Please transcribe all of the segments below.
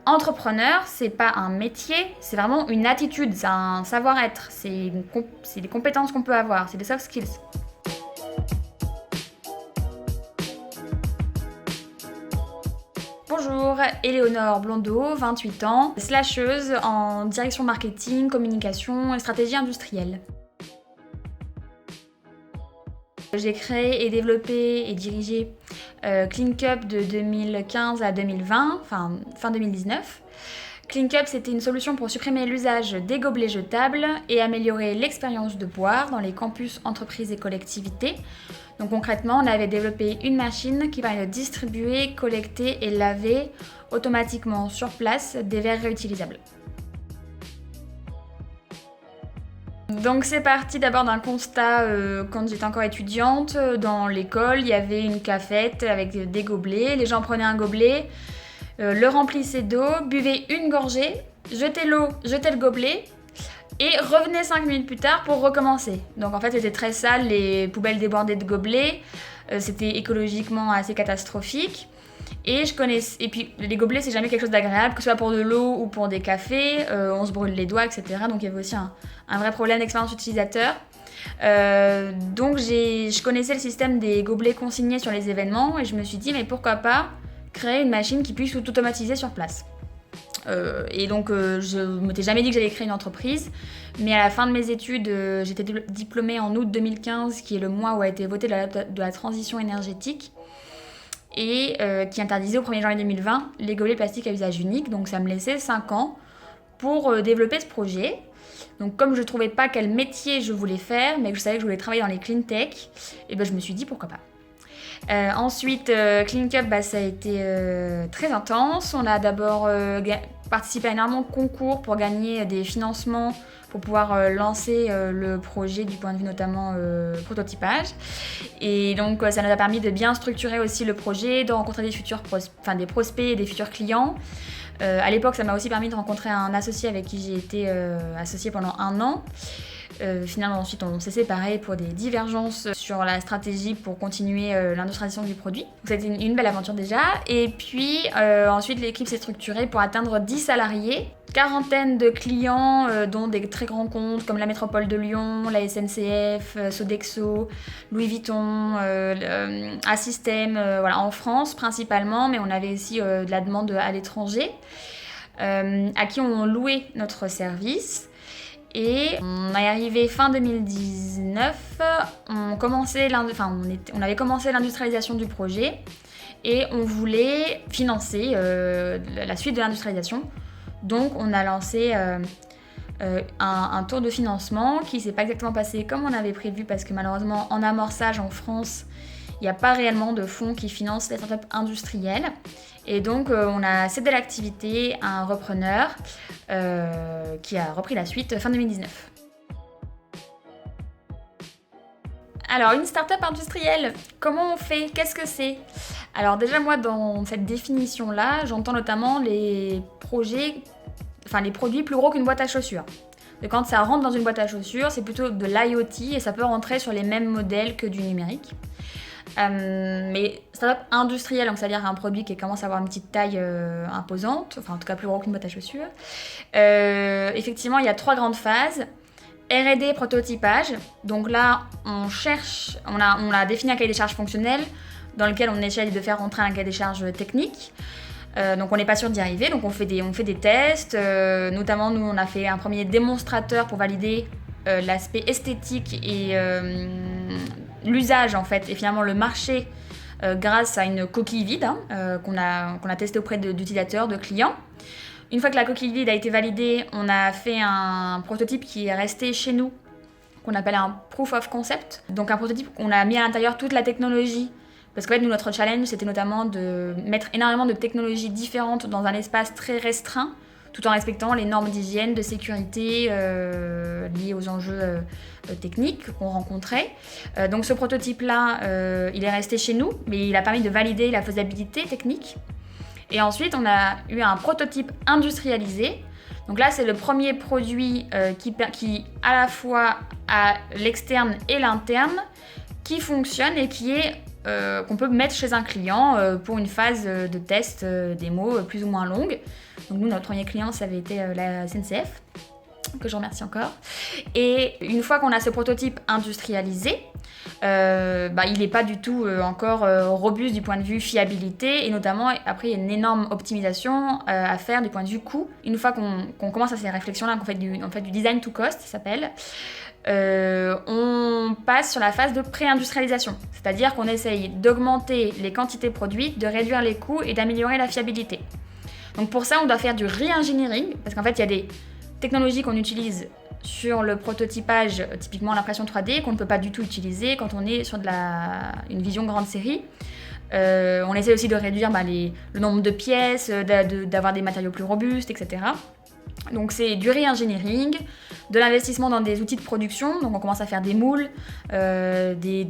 Entrepreneur, c'est pas un métier, c'est vraiment une attitude, c'est un savoir-être, c'est des compétences qu'on peut avoir, c'est des soft skills. Bonjour, Éléonore Blondeau, 28 ans, slasheuse en direction marketing, communication et stratégie industrielle. J'ai créé et développé et dirigé CleanCup de 2015 à 2020, enfin fin 2019. CleanCup, c'était une solution pour supprimer l'usage des gobelets jetables et améliorer l'expérience de boire dans les campus, entreprises et collectivités. Donc concrètement, on avait développé une machine qui permet de distribuer, collecter et laver automatiquement sur place des verres réutilisables. Donc c'est parti d'abord d'un constat quand j'étais encore étudiante. Dans l'école, il y avait une cafette avec des gobelets. Les gens prenaient un gobelet, le remplissaient d'eau, buvaient une gorgée, jetaient l'eau, jetaient le gobelet et revenaient 5 minutes plus tard pour recommencer. Donc en fait c'était très sale, les poubelles débordaient de gobelets, c'était écologiquement assez catastrophique. Et puis les gobelets c'est jamais quelque chose d'agréable, que ce soit pour de l'eau ou pour des cafés, on se brûle les doigts, etc. Donc il y avait aussi un vrai problème d'expérience utilisateur. Donc je connaissais le système des gobelets consignés sur les événements et je me suis dit mais pourquoi pas créer une machine qui puisse tout automatiser sur place. Et donc je ne m'étais jamais dit que j'allais créer une entreprise, mais à la fin de mes études, j'étais diplômée en août 2015, qui est le mois où a été votée de la transition énergétique, et qui interdisait au 1er janvier 2020 les gobelets plastiques à usage unique, donc ça me laissait 5 ans pour développer ce projet. Donc comme je ne trouvais pas quel métier je voulais faire, mais que je savais que je voulais travailler dans les clean tech, et ben je me suis dit pourquoi pas. Ensuite, CleanCup, ça a été très intense. On a d'abord participé à énormément de concours pour gagner des financements pour pouvoir lancer le projet du point de vue notamment prototypage. Et donc ça nous a permis de bien structurer aussi le projet, de rencontrer des prospects et des futurs clients. À l'époque, ça m'a aussi permis de rencontrer un associé avec qui j'ai été associée pendant 1 an. Finalement, ensuite, on s'est séparés pour des divergences sur la stratégie pour continuer l'industrialisation du produit. Donc, c'était une belle aventure déjà. Et puis, ensuite, l'équipe s'est structurée pour atteindre 10 salariés, quarantaine de clients, dont des très grands comptes comme la Métropole de Lyon, la SNCF, Sodexo, Louis Vuitton, Assystem, voilà, en France principalement, mais on avait aussi de la demande à l'étranger, à qui on louait notre service. Et on est arrivé fin 2019, on avait commencé l'industrialisation du projet et on voulait financer la suite de l'industrialisation. Donc on a lancé un tour de financement qui ne s'est pas exactement passé comme on avait prévu parce que malheureusement en amorçage en France, il n'y a pas réellement de fonds qui financent les startups industrielles. Et donc on a cédé l'activité à un repreneur qui a repris la suite fin 2019. Alors une startup industrielle, comment on fait? Qu'est-ce que c'est? Alors déjà moi dans cette définition-là, j'entends notamment les produits plus gros qu'une boîte à chaussures. Et quand ça rentre dans une boîte à chaussures, c'est plutôt de l'IoT et ça peut rentrer sur les mêmes modèles que du numérique. Mais startup industrielle, donc c'est-à-dire un produit qui commence à avoir une petite taille imposante, enfin en tout cas plus gros qu'une boîte à chaussures. Effectivement, il y a 3 grandes phases. R&D, prototypage. Donc là, on a défini un cahier des charges fonctionnel dans lequel on essaie de faire rentrer un cahier des charges technique. Donc on n'est pas sûr d'y arriver, donc on fait des tests. Notamment, nous, on a fait un premier démonstrateur pour valider l'aspect esthétique et l'usage en fait, et finalement le marché grâce à une coquille vide qu'on a testé auprès d'utilisateurs, de clients. Une fois que la coquille vide a été validée, on a fait un prototype qui est resté chez nous, qu'on appelle un proof of concept. Donc un prototype où on a mis à l'intérieur toute la technologie. Parce qu'en fait, nous, notre challenge, c'était notamment de mettre énormément de technologies différentes dans un espace très restreint, tout en respectant les normes d'hygiène, de sécurité liées aux enjeux techniques qu'on rencontrait. Donc ce prototype-là, il est resté chez nous, mais il a permis de valider la faisabilité technique. Et ensuite, on a eu un prototype industrialisé. Donc là, c'est le premier produit qui à la fois à l'externe et l'interne, qui fonctionne et qu'on peut mettre chez un client pour une phase de test démo plus ou moins longue. Donc nous, notre premier client, ça avait été la SNCF, que je remercie encore. Et une fois qu'on a ce prototype industrialisé, il n'est pas du tout encore robuste du point de vue fiabilité, et notamment après il y a une énorme optimisation à faire du point de vue coût. Une fois qu'on commence à ces réflexions-là, qu'on fait du design to cost, ça s'appelle, on passe sur la phase de pré-industrialisation, c'est-à-dire qu'on essaye d'augmenter les quantités produites, de réduire les coûts et d'améliorer la fiabilité. Donc pour ça, on doit faire du re-engineering, parce qu'en fait, il y a des technologies qu'on utilise sur le prototypage, typiquement l'impression 3D, qu'on ne peut pas du tout utiliser quand on est sur une vision grande série. On essaie aussi de réduire le nombre de pièces, d'avoir des matériaux plus robustes, etc. Donc c'est du re-engineering, de l'investissement dans des outils de production, donc on commence à faire des moules, des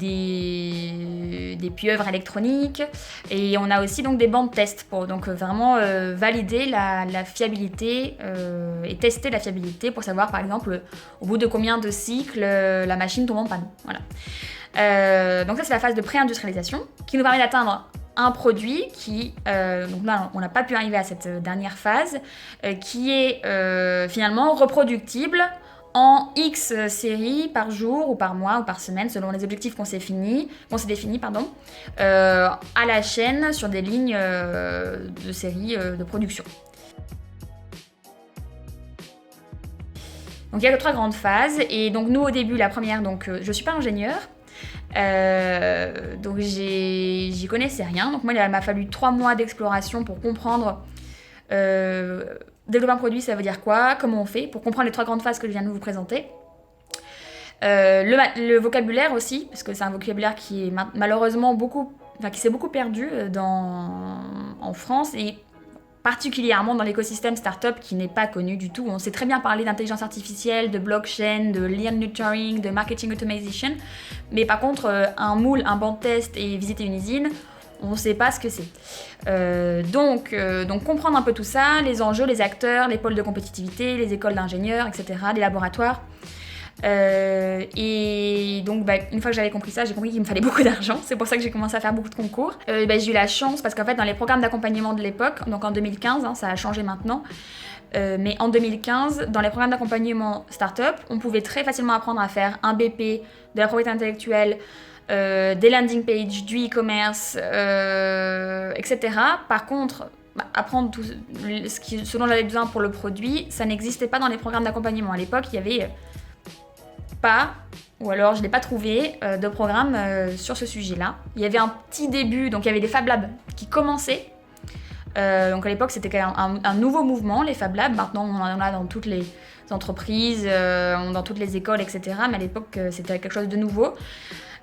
pieuvres électroniques, et on a aussi donc des bancs de test pour donc vraiment valider la fiabilité et tester la fiabilité pour savoir par exemple au bout de combien de cycles la machine tombe en panne. Voilà. Donc ça c'est la phase de pré-industrialisation qui nous permet d'atteindre un produit qui, donc là on n'a pas pu arriver à cette dernière phase, qui est finalement reproductible en X séries par jour ou par mois ou par semaine selon les objectifs qu'on s'est définis, à la chaîne sur des lignes de séries de production. Donc il y a que 3 grandes phases, et donc nous au début, la première, donc je suis pas ingénieure, donc j'y connaissais rien, donc moi il m'a fallu 3 mois d'exploration pour comprendre développer un produit ça veut dire quoi, comment on fait, pour comprendre les 3 grandes phases que je viens de vous présenter. Le vocabulaire aussi, parce que c'est un vocabulaire qui est malheureusement qui s'est beaucoup perdu en France, et particulièrement dans l'écosystème startup qui n'est pas connu du tout. On sait très bien parler d'intelligence artificielle, de blockchain, de lean nurturing, de marketing automation, mais par contre, un moule, un banc de test et visiter une usine, on ne sait pas ce que c'est. Donc comprendre un peu tout ça, les enjeux, les acteurs, les pôles de compétitivité, les écoles d'ingénieurs, etc., les laboratoires. Et donc une fois que j'avais compris ça, j'ai compris qu'il me fallait beaucoup d'argent. C'est pour ça que j'ai commencé à faire beaucoup de concours. J'ai eu la chance parce qu'en fait dans les programmes d'accompagnement de l'époque, donc en 2015, ça a changé maintenant, mais en 2015 dans les programmes d'accompagnement startup, on pouvait très facilement apprendre à faire un BP, de la propriété intellectuelle, des landing pages, du e-commerce, etc. Par contre, apprendre tout ce dont j'avais besoin pour le produit, ça n'existait pas dans les programmes d'accompagnement. À l'époque, il y avait pas, ou alors je n'ai pas trouvé de programme sur ce sujet-là. Il y avait un petit début, donc il y avait des Fab Labs qui commençaient. Donc à l'époque, c'était quand même un nouveau mouvement, les Fab Labs. Maintenant, on en a dans toutes les entreprises, dans toutes les écoles, etc. Mais à l'époque, c'était quelque chose de nouveau.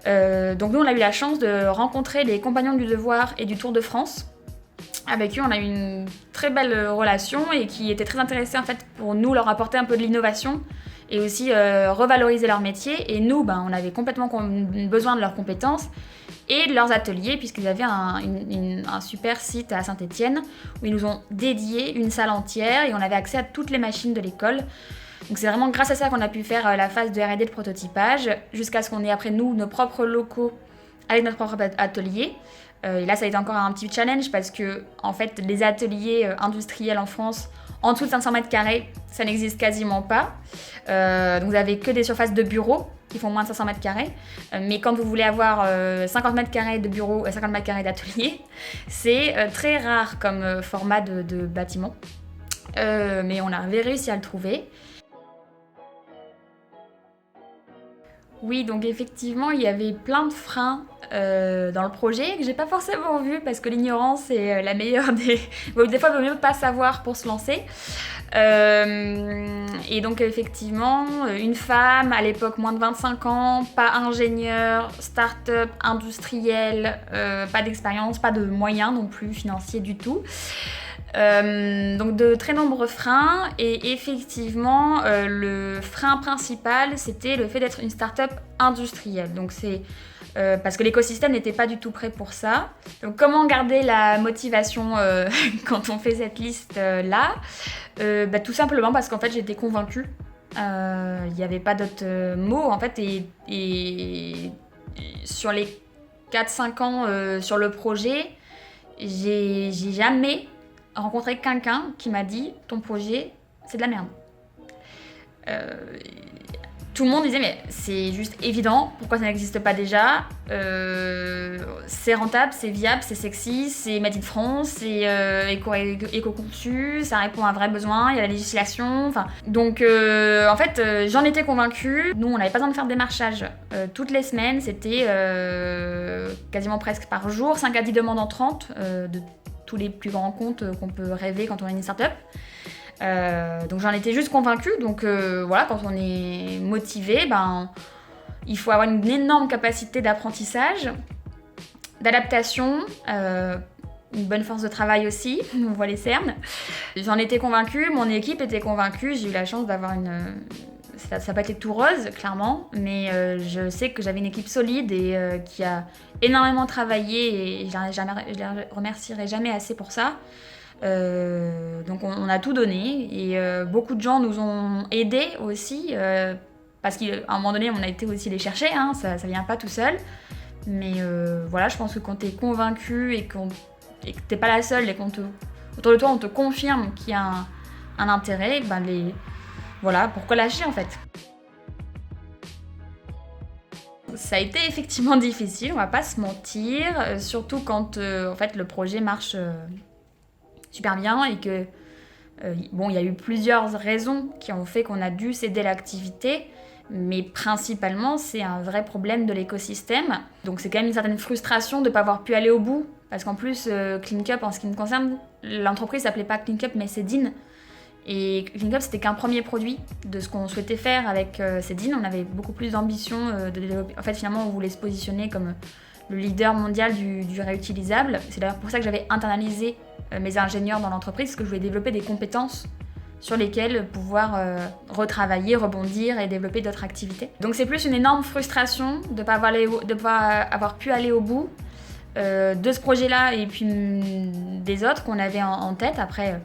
Donc nous, on a eu la chance de rencontrer les compagnons du devoir et du Tour de France. Avec eux, on a eu une très belle relation et qui étaient très intéressés en fait pour nous leur apporter un peu de l'innovation et aussi revaloriser leur métier. Et nous, on avait complètement besoin de leurs compétences et de leurs ateliers, puisqu'ils avaient un super site à Saint-Étienne où ils nous ont dédié une salle entière et on avait accès à toutes les machines de l'école. Donc c'est vraiment grâce à ça qu'on a pu faire la phase de R&D de prototypage, jusqu'à ce qu'on ait après nous nos propres locaux avec notre propre atelier. Et là, ça a été encore un petit challenge parce que, en fait, les ateliers industriels en France, en dessous de 500 mètres carrés, ça n'existe quasiment pas. Donc, vous n'avez que des surfaces de bureaux qui font moins de 500 mètres carrés. Mais quand vous voulez avoir 50 mètres carrés de bureaux et 50 mètres carrés d'atelier, c'est très rare comme format de bâtiment. Mais on avait réussi à le trouver. Oui, donc effectivement, il y avait plein de freins dans le projet que j'ai pas forcément vu parce que l'ignorance est la meilleure des... Des fois, il vaut mieux pas savoir pour se lancer. Et donc effectivement, une femme, à l'époque moins de 25 ans, pas ingénieure, start-up, industrielle, pas d'expérience, pas de moyens non plus financiers du tout. Donc de très nombreux freins, et effectivement le frein principal c'était le fait d'être une start-up industrielle. Donc c'est parce que l'écosystème n'était pas du tout prêt pour ça. Donc comment garder la motivation quand on fait cette liste là, tout simplement parce qu'en fait j'étais convaincue, il n'y avait pas d'autres mots en fait, et sur les 4-5 ans sur le projet, j'ai jamais rencontré quelqu'un qui m'a dit « ton projet, c'est de la merde ». Tout le monde disait mais c'est juste évident, pourquoi ça n'existe pas déjà, c'est rentable, c'est viable, c'est sexy, c'est made in France, c'est éco-conçu, ça répond à un vrai besoin, il y a la législation, enfin... Donc en fait j'en étais convaincue, nous on n'avait pas besoin de faire de démarchage, toutes les semaines c'était quasiment presque par jour, 5 à 10 demandes entrantes de tous les plus grands comptes qu'on peut rêver quand on est une start-up. Donc j'en étais juste convaincue, donc voilà, quand on est motivé, il faut avoir une énorme capacité d'apprentissage, d'adaptation, une bonne force de travail aussi, on voit les cernes. J'en étais convaincue, mon équipe était convaincue, j'ai eu la chance d'avoir ça n'a pas été tout rose, clairement, mais je sais que j'avais une équipe solide et qui a énormément travaillé et je les remercierai jamais assez pour ça. Donc on a tout donné et beaucoup de gens nous ont aidés aussi parce qu'à un moment donné on a été aussi les chercher, hein, ça vient pas tout seul, mais voilà, je pense que quand t'es convaincu et que t'es pas la seule et autour de toi on te confirme qu'il y a un intérêt, voilà, pourquoi lâcher en fait. Ça a été effectivement difficile, on va pas se mentir, surtout quand en fait le projet marche super bien et que il y a eu plusieurs raisons qui ont fait qu'on a dû céder l'activité, mais principalement c'est un vrai problème de l'écosystème. Donc c'est quand même une certaine frustration de ne pas avoir pu aller au bout, parce qu'en plus CleanCup, en ce qui me concerne, l'entreprise s'appelait pas CleanCup mais Cédine. Et CleanCup c'était qu'un premier produit de ce qu'on souhaitait faire avec Cédine. On avait beaucoup plus d'ambition de développer. En fait finalement on voulait se positionner comme le leader mondial du réutilisable. C'est d'ailleurs pour ça que j'avais internalisé mes ingénieurs dans l'entreprise, parce que je voulais développer des compétences sur lesquelles pouvoir retravailler, rebondir et développer d'autres activités. Donc c'est plus une énorme frustration de ne pas avoir pu aller au bout de ce projet-là et puis des autres qu'on avait en tête. Après,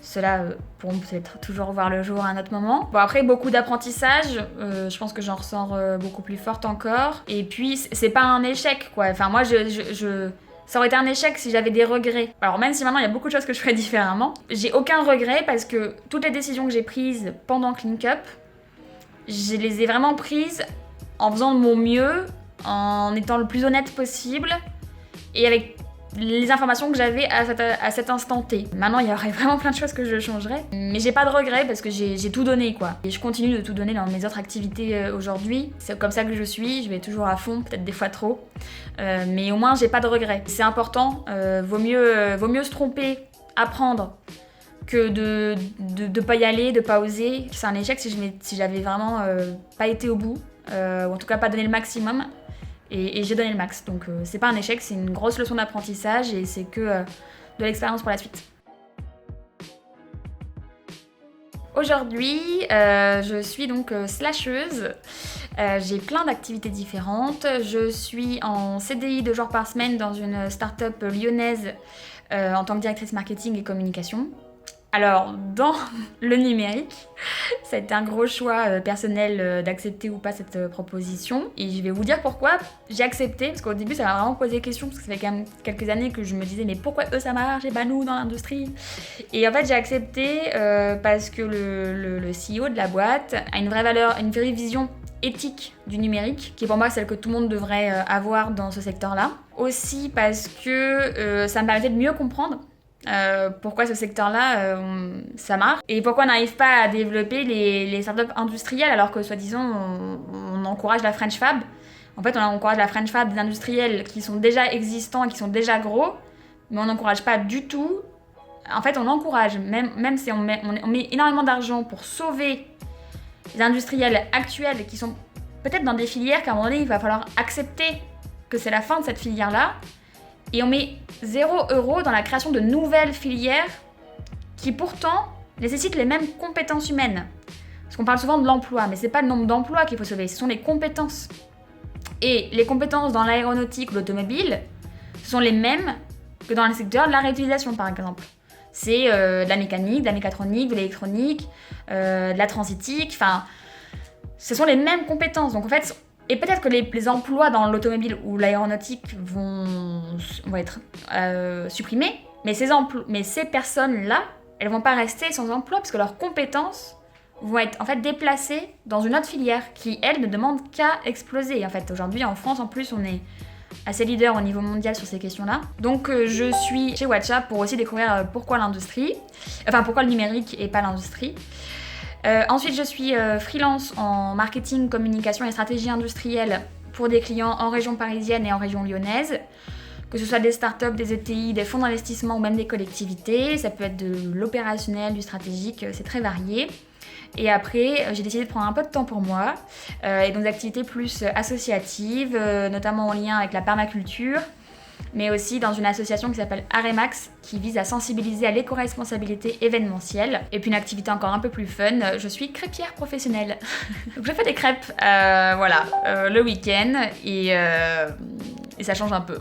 ceux-là pourront peut-être toujours voir le jour à un autre moment. Bon, après, beaucoup d'apprentissage, je pense que j'en ressors beaucoup plus forte encore. Et puis, c'est pas un échec, quoi. Enfin, moi, ça aurait été un échec si j'avais des regrets. Alors même si maintenant il y a beaucoup de choses que je ferais différemment, j'ai aucun regret parce que toutes les décisions que j'ai prises pendant CleanCup, je les ai vraiment prises en faisant de mon mieux, en étant le plus honnête possible et avec les informations que j'avais à cet instant T. Maintenant, il y aurait vraiment plein de choses que je changerais, mais j'ai pas de regrets parce que j'ai tout donné, quoi. Et je continue de tout donner dans mes autres activités aujourd'hui. C'est comme ça que je suis, je vais toujours à fond, peut-être des fois trop, mais au moins j'ai pas de regrets. C'est important, vaut mieux se tromper, apprendre, que de pas y aller, de pas oser. C'est un échec si j'avais vraiment pas été au bout, ou en tout cas pas donné le maximum. Et j'ai donné le max, donc c'est pas un échec, c'est une grosse leçon d'apprentissage et c'est que de l'expérience pour la suite. Aujourd'hui, je suis donc slasheuse, j'ai plein d'activités différentes, je suis en CDI 2 jours par semaine dans une start-up lyonnaise en tant que directrice marketing et communication. Alors, dans le numérique, ça a été un gros choix personnel d'accepter ou pas cette proposition. Et je vais vous dire pourquoi j'ai accepté, parce qu'au début, ça m'a vraiment posé question, parce que ça fait quand même quelques années que je me disais, mais pourquoi eux ça marche et pas nous dans l'industrie? Et en fait, j'ai accepté parce que le CEO de la boîte a une vraie valeur, une vraie vision éthique du numérique, qui est pour moi celle que tout le monde devrait avoir dans ce secteur-là. Aussi parce que ça me permettait de mieux comprendre pourquoi ce secteur-là, ça marche. Et pourquoi on n'arrive pas à développer les startups industrielles alors que, soi-disant, on encourage la French Fab. En fait, on encourage la French Fab des industriels qui sont déjà existants et qui sont déjà gros, mais on n'encourage pas du tout. En fait, on encourage, même si on met énormément d'argent pour sauver les industriels actuels qui sont peut-être dans des filières qu'à un moment donné, il va falloir accepter que c'est la fin de cette filière-là. Et on met 0 € dans la création de nouvelles filières qui pourtant nécessitent les mêmes compétences humaines. Parce qu'on parle souvent de l'emploi, mais c'est pas le nombre d'emplois qu'il faut sauver, ce sont les compétences. Et les compétences dans l'aéronautique ou l'automobile, ce sont les mêmes que dans le secteur de la réutilisation par exemple. C'est de la mécanique, de la mécatronique, de l'électronique, de la transitique, enfin, ce sont les mêmes compétences. Donc en fait, et peut-être que les emplois dans l'automobile ou l'aéronautique vont être supprimés, Mais ces personnes-là, elles vont pas rester sans emploi parce que leurs compétences vont être en fait déplacées dans une autre filière qui, elle, ne demande qu'à exploser. En fait, aujourd'hui, en France, en plus, on est assez leader au niveau mondial sur ces questions-là. Donc, je suis chez Watcha pour aussi découvrir pourquoi l'industrie, enfin, pourquoi le numérique et pas l'industrie. Ensuite, je suis freelance en marketing, communication et stratégie industrielle pour des clients en région parisienne et en région lyonnaise. Que ce soit des startups, des ETI, des fonds d'investissement ou même des collectivités. Ça peut être de l'opérationnel, du stratégique, c'est très varié. Et après, j'ai décidé de prendre un peu de temps pour moi et donc des activités plus associatives, notamment en lien avec la permaculture, mais aussi dans une association qui s'appelle Aremax, qui vise à sensibiliser à l'éco-responsabilité événementielle. Et puis une activité encore un peu plus fun, je suis crêpière professionnelle. Donc je fais des crêpes, le week-end et ça change un peu.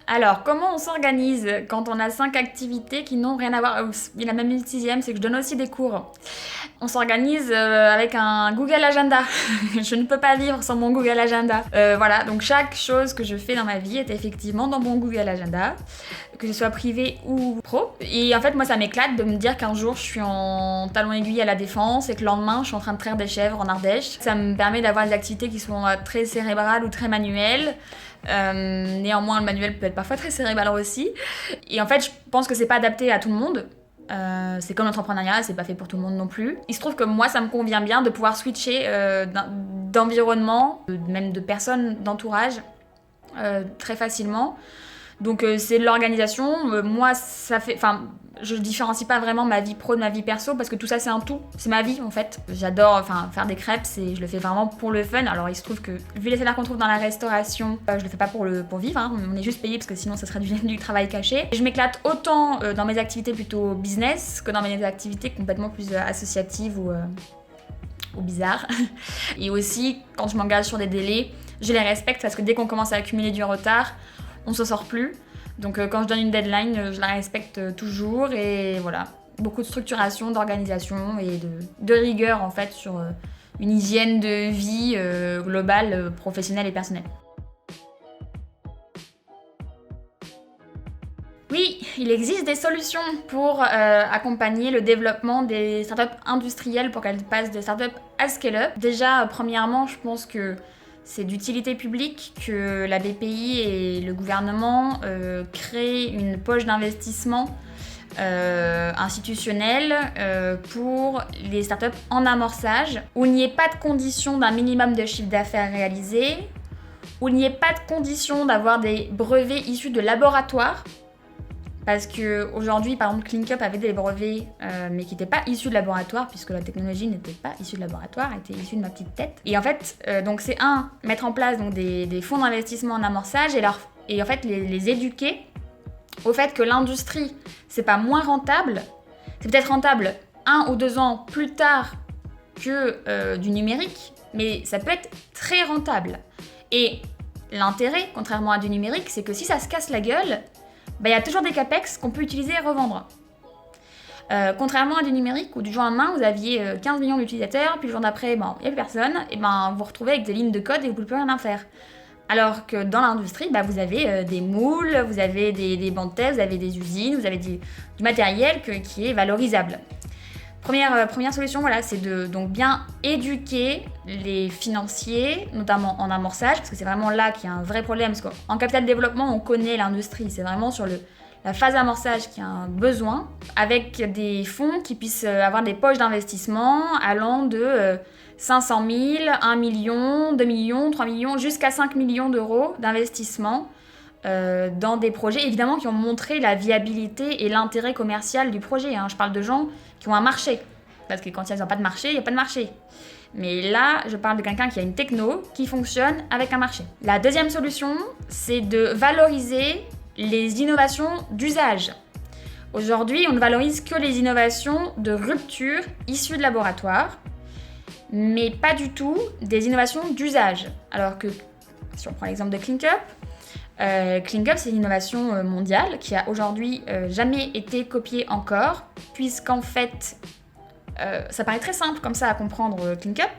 Alors, comment on s'organise quand on a 5 activités qui n'ont rien à voir? Il y en a même une 6e, c'est que je donne aussi des cours. On s'organise avec un Google Agenda. Je ne peux pas vivre sans mon Google Agenda. Voilà, donc chaque chose que je fais dans ma vie est effectivement dans mon Google Agenda, que ce soit privé ou pro. Et en fait, moi, ça m'éclate de me dire qu'un jour, je suis en talons aiguilles à la Défense et que le lendemain, je suis en train de traire des chèvres en Ardèche. Ça me permet d'avoir des activités qui sont très cérébrales ou très manuelles. Néanmoins, le manuel peut être parfois très cérébral aussi. Et en fait, je pense que c'est pas adapté à tout le monde. C'est comme l'entrepreneuriat, c'est pas fait pour tout le monde non plus. Il se trouve que moi, ça me convient bien de pouvoir switcher d'environnement, même de personnes, d'entourage, très facilement. Donc c'est de l'organisation. Moi, ça fait... Enfin, je différencie pas vraiment ma vie pro de ma vie perso parce que tout ça, c'est un tout. C'est ma vie, en fait. J'adore faire des crêpes, je le fais vraiment pour le fun. Alors, il se trouve que, vu les salaires qu'on trouve dans la restauration, je le fais pas pour vivre. Hein. On est juste payé parce que sinon, ça serait du travail caché. Je m'éclate autant dans mes activités plutôt business que dans mes activités complètement plus associatives ou bizarres. Et aussi, quand je m'engage sur des délais, je les respecte parce que dès qu'on commence à accumuler du retard, on se sort plus. Donc quand je donne une deadline, je la respecte toujours et voilà. Beaucoup de structuration, d'organisation et de rigueur en fait sur une hygiène de vie globale, professionnelle et personnelle. Oui, il existe des solutions pour accompagner le développement des startups industrielles pour qu'elles passent de startups à scale-up. Déjà, premièrement, je pense que c'est d'utilité publique que la BPI et le gouvernement créent une poche d'investissement institutionnelle pour les startups en amorçage, où il n'y ait pas de condition d'un minimum de chiffre d'affaires réalisé, où il n'y ait pas de condition d'avoir des brevets issus de laboratoires. Parce qu'aujourd'hui, par exemple, ClinkUp avait des brevets, mais qui n'étaient pas issus de laboratoire, puisque la technologie n'était pas issue de laboratoire, était issue de ma petite tête. Et en fait, donc c'est mettre en place donc, des fonds d'investissement en amorçage et en fait les éduquer au fait que l'industrie, c'est pas moins rentable, c'est peut-être rentable 1 ou 2 ans plus tard que du numérique, mais ça peut être très rentable. Et l'intérêt, contrairement à du numérique, c'est que si ça se casse la gueule, il y a toujours des capex qu'on peut utiliser et revendre. Contrairement à du numérique où du jour au lendemain vous aviez 15 millions d'utilisateurs, puis le jour d'après il n'y a plus personne, et vous vous retrouvez avec des lignes de code et vous ne pouvez plus rien en faire. Alors que dans l'industrie, vous avez des moules, vous avez des bancs de test, vous avez des usines, vous avez du matériel qui est valorisable. Première solution, voilà, c'est de donc bien éduquer les financiers, notamment en amorçage, parce que c'est vraiment là qu'il y a un vrai problème. Parce qu'en capital développement, on connaît l'industrie, c'est vraiment sur la phase amorçage qu'il y a un besoin, avec des fonds qui puissent avoir des poches d'investissement allant de 500 000, 1 million, 2 millions, 3 millions, jusqu'à 5 millions d'euros d'investissement dans des projets, évidemment, qui ont montré la viabilité et l'intérêt commercial du projet. Hein. Je parle de gens qui ont un marché, parce que quand ils n'ont pas de marché, il n'y a pas de marché. Mais là, je parle de quelqu'un qui a une techno qui fonctionne avec un marché. La deuxième solution, c'est de valoriser les innovations d'usage. Aujourd'hui, on ne valorise que les innovations de rupture issues de laboratoire, mais pas du tout des innovations d'usage. Alors que, si on prend l'exemple de ClinkUp, ClinkUp, c'est une innovation mondiale qui a aujourd'hui jamais été copiée encore, puisqu'en fait, ça paraît très simple comme ça à comprendre ClinkUp,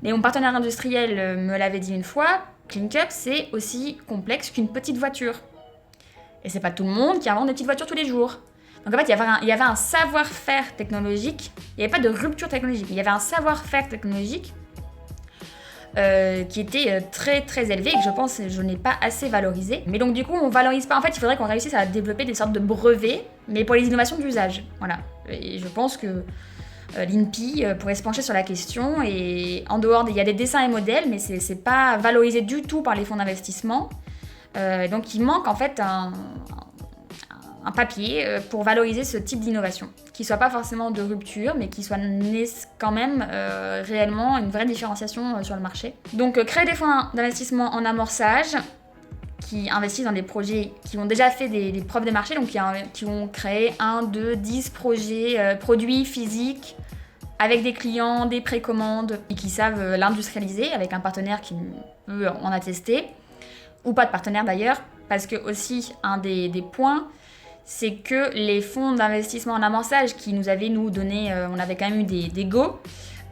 mais mon partenaire industriel me l'avait dit une fois, ClinkUp, c'est aussi complexe qu'une petite voiture. Et c'est pas tout le monde qui invente des petites voitures tous les jours. Donc en fait, il y avait un savoir-faire technologique. Il n'y avait pas de rupture technologique. Il y avait un savoir-faire technologique qui était très très élevé et que je pense que je n'ai pas assez valorisé. Mais donc du coup, on valorise pas. En fait, il faudrait qu'on réussisse à développer des sortes de brevets, mais pour les innovations d'usage. Voilà. Et je pense que l'INPI pourrait se pencher sur la question. Et en dehors, il y a des dessins et modèles, mais c'est pas valorisé du tout par les fonds d'investissement. Donc il manque en fait un papier pour valoriser ce type d'innovation, qui soit pas forcément de rupture, mais qui soit quand même réellement une vraie différenciation sur le marché. Donc créer des fonds d'investissement en amorçage, qui investissent dans des projets qui ont déjà fait des preuves de marché, donc qui ont créé 1, 2, 10 projets, produits physiques, avec des clients, des précommandes, et qui savent l'industrialiser avec un partenaire qui peut en attester, ou pas de partenaire d'ailleurs, parce que aussi un des points, c'est que les fonds d'investissement en amorçage qui nous avaient donné, on avait quand même eu des go,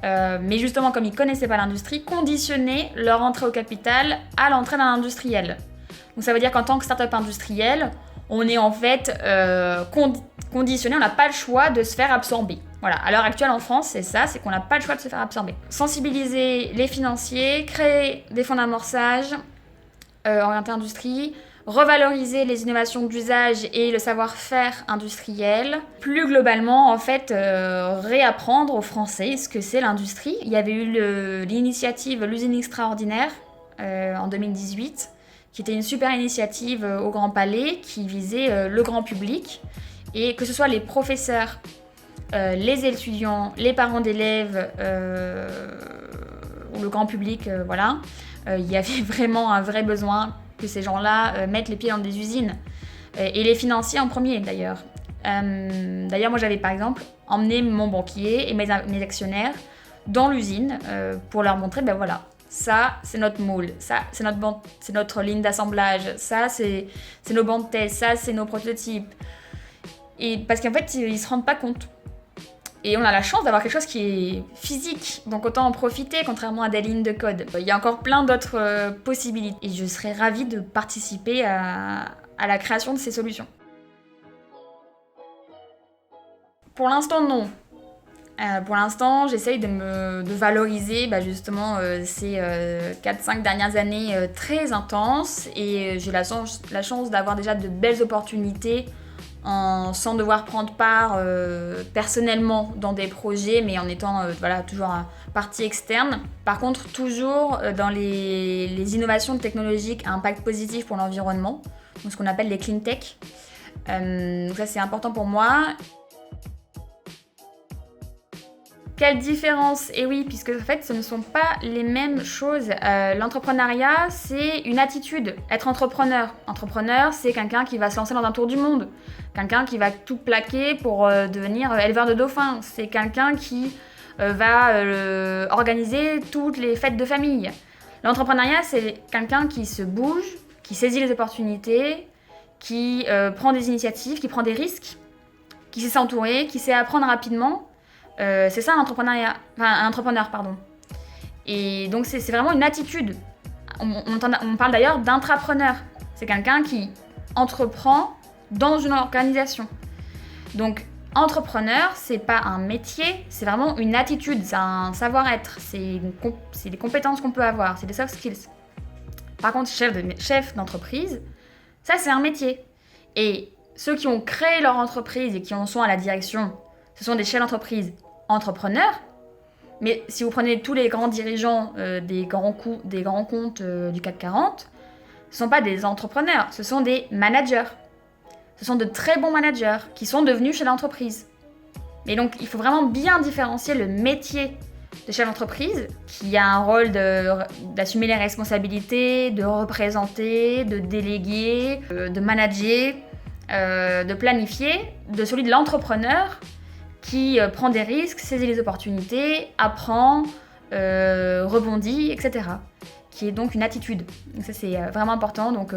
mais justement comme ils ne connaissaient pas l'industrie, conditionnaient leur entrée au capital à l'entrée d'un industriel. Donc ça veut dire qu'en tant que start-up industrielle, on est en fait conditionné, on n'a pas le choix de se faire absorber. Voilà, à l'heure actuelle en France, c'est ça, c'est qu'on n'a pas le choix de se faire absorber. Sensibiliser les financiers, créer des fonds d'amorçage orientés industrie, revaloriser les innovations d'usage et le savoir-faire industriel. Plus globalement, en fait, réapprendre aux Français ce que c'est l'industrie. Il y avait eu l'initiative L'usine extraordinaire en 2018, qui était une super initiative au Grand Palais, qui visait le grand public, et que ce soit les professeurs, les étudiants, les parents d'élèves, ou le grand public, voilà. Il y avait vraiment un vrai besoin que ces gens-là mettent les pieds dans des usines. Et les financiers en premier, d'ailleurs. D'ailleurs, moi, j'avais, par exemple, emmené mon banquier et mes actionnaires dans l'usine pour leur montrer, ben voilà, ça, c'est notre moule, ça, c'est notre ligne d'assemblage, ça, c'est nos bancs de test, ça, c'est nos prototypes. Et parce qu'en fait, ils se rendent pas compte. Et on a la chance d'avoir quelque chose qui est physique, donc autant en profiter, contrairement à des lignes de code. Il y a encore plein d'autres possibilités. Et je serais ravie de participer à la création de ces solutions. Pour l'instant, non. Pour l'instant, j'essaye de valoriser justement ces 4-5 dernières années très intenses. Et j'ai la chance d'avoir déjà de belles opportunités sans devoir prendre part personnellement dans des projets, mais en étant toujours partie externe. Par contre, toujours dans les innovations technologiques à impact positif pour l'environnement, donc ce qu'on appelle les clean tech. Donc ça, c'est important pour moi. Quelle différence? Et oui, puisque en fait, ce ne sont pas les mêmes choses. L'entrepreneuriat, c'est une attitude. Être entrepreneur. Entrepreneur, c'est quelqu'un qui va se lancer dans un tour du monde. Quelqu'un qui va tout plaquer pour devenir éleveur de dauphins. C'est quelqu'un qui va organiser toutes les fêtes de famille. L'entrepreneuriat, c'est quelqu'un qui se bouge, qui saisit les opportunités, qui prend des initiatives, qui prend des risques, qui sait s'entourer, qui sait apprendre rapidement. C'est ça un entrepreneur, pardon. Et donc c'est vraiment une attitude. On parle d'ailleurs d'intrapreneur. C'est quelqu'un qui entreprend dans une organisation. Donc entrepreneur, c'est pas un métier, c'est vraiment une attitude, c'est un savoir-être, c'est des compétences qu'on peut avoir, c'est des soft skills. Par contre, chef d'entreprise, ça c'est un métier. Et ceux qui ont créé leur entreprise et qui en sont à la direction, ce sont des chefs d'entreprise entrepreneurs, mais si vous prenez tous les grands dirigeants des grands comptes du CAC 40, ce ne sont pas des entrepreneurs, ce sont des managers. Ce sont de très bons managers qui sont devenus chefs d'entreprise. Mais donc, il faut vraiment bien différencier le métier de chef d'entreprise, qui a un rôle d'assumer les responsabilités, de représenter, de déléguer, de manager, de planifier, de celui de l'entrepreneur, qui prend des risques, saisit les opportunités, apprend, rebondit, etc. Qui est donc une attitude. Donc ça, c'est vraiment important. Donc,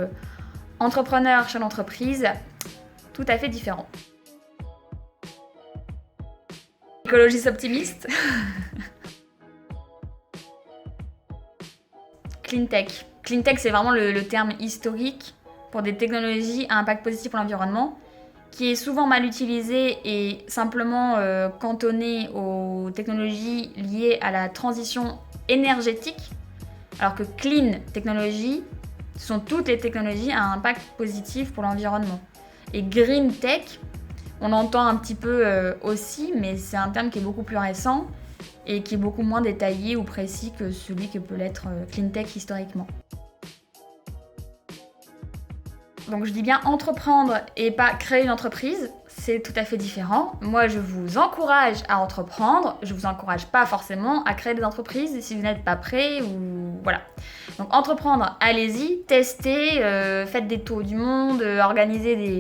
entrepreneur, chef d'entreprise, tout à fait différent. Écologiste optimiste. Clean tech. Clean tech, c'est vraiment le terme historique pour des technologies à impact positif pour l'environnement, qui est souvent mal utilisée et simplement cantonnée aux technologies liées à la transition énergétique, alors que clean technology, ce sont toutes les technologies à impact positif pour l'environnement. Et green tech, on l'entend un petit peu aussi, mais c'est un terme qui est beaucoup plus récent et qui est beaucoup moins détaillé ou précis que celui que peut l'être clean tech historiquement. Donc je dis bien entreprendre et pas créer une entreprise, c'est tout à fait différent. Moi je vous encourage à entreprendre, je vous encourage pas forcément à créer des entreprises si vous n'êtes pas prêt ou voilà. Donc entreprendre, allez-y, testez, faites des tours du monde, organisez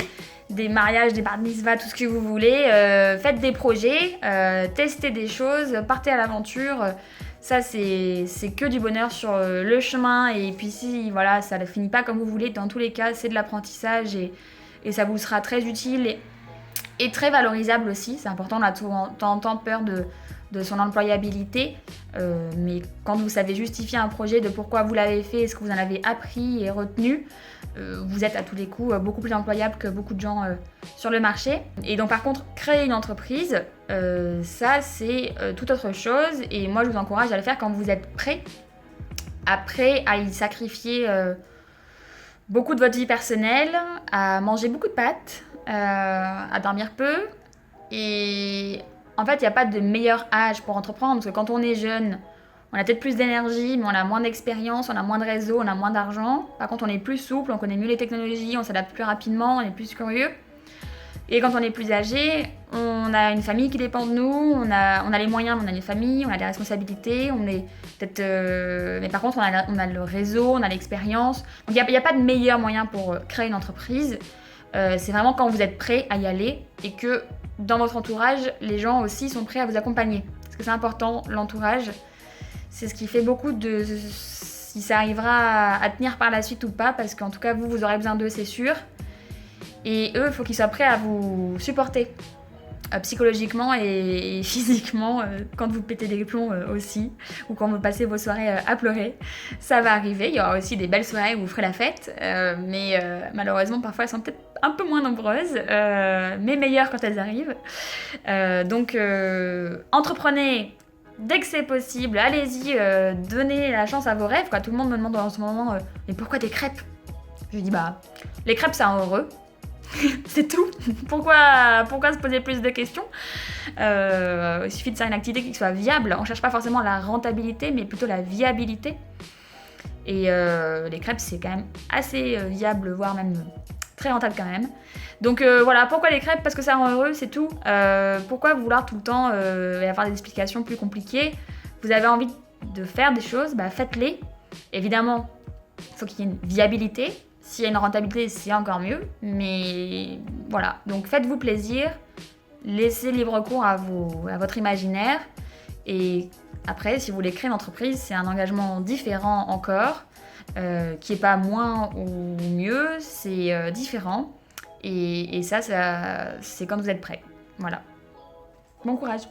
des mariages, des bar mitzvahs, tout ce que vous voulez, faites des projets, testez des choses, partez à l'aventure. Ça, c'est que du bonheur sur le chemin. Et puis si voilà, ça ne finit pas comme vous voulez, dans tous les cas, c'est de l'apprentissage et ça vous sera très utile et très valorisable aussi. C'est important, on a tout en temps peur de son employabilité. Mais quand vous savez justifier un projet de pourquoi vous l'avez fait et ce que vous en avez appris et retenu, vous êtes à tous les coups beaucoup plus employable que beaucoup de gens sur le marché. Et donc par contre, créer une entreprise, ça c'est tout autre chose. Et moi je vous encourage à le faire quand vous êtes prêt à y sacrifier beaucoup de votre vie personnelle, à manger beaucoup de pâtes, à dormir peu. Et en fait, il n'y a pas de meilleur âge pour entreprendre, parce que quand on est jeune, on a peut-être plus d'énergie, mais on a moins d'expérience, on a moins de réseau, on a moins d'argent. Par contre, on est plus souple, on connaît mieux les technologies, on s'adapte plus rapidement, on est plus curieux. Et quand on est plus âgé, on a une famille qui dépend de nous, on a les moyens, mais on a une famille, on a des responsabilités, on est peut-être... mais par contre, on a le réseau, on a l'expérience. Donc il n'y a pas de meilleur moyen pour créer une entreprise. C'est vraiment quand vous êtes prêt à y aller et que dans votre entourage, les gens aussi sont prêts à vous accompagner. Parce que c'est important, l'entourage, c'est ce qui fait beaucoup de si ça arrivera à tenir par la suite ou pas, parce qu'en tout cas, vous aurez besoin d'eux, c'est sûr. Et eux, il faut qu'ils soient prêts à vous supporter, psychologiquement et physiquement, quand vous pétez des plombs aussi, ou quand vous passez vos soirées à pleurer. Ça va arriver, il y aura aussi des belles soirées où vous ferez la fête, mais malheureusement, parfois, elles sont peut-être un peu moins nombreuses, mais meilleures quand elles arrivent. Donc, entreprenez dès que c'est possible, allez-y, donnez la chance à vos rêves, quoi. Tout le monde me demande en ce moment, mais pourquoi des crêpes ? Je dis, les crêpes, ça rend heureux. C'est tout. Pourquoi se poser plus de questions ? Il suffit de faire une activité qui soit viable. On ne cherche pas forcément la rentabilité, mais plutôt la viabilité. Et les crêpes, c'est quand même assez viable, voire même très rentable quand même. Donc voilà, pourquoi les crêpes ? Parce que ça rend heureux, c'est tout. Pourquoi vouloir tout le temps avoir des explications plus compliquées ? Vous avez envie de faire des choses, faites-les. Évidemment, il faut qu'il y ait une viabilité. S'il y a une rentabilité, c'est encore mieux. Mais voilà, donc faites-vous plaisir. Laissez libre cours à votre imaginaire. Et après, si vous voulez créer une entreprise, c'est un engagement différent encore, qui n'est pas moins ou mieux, c'est différent. Et ça, c'est quand vous êtes prêt. Voilà. Bon courage.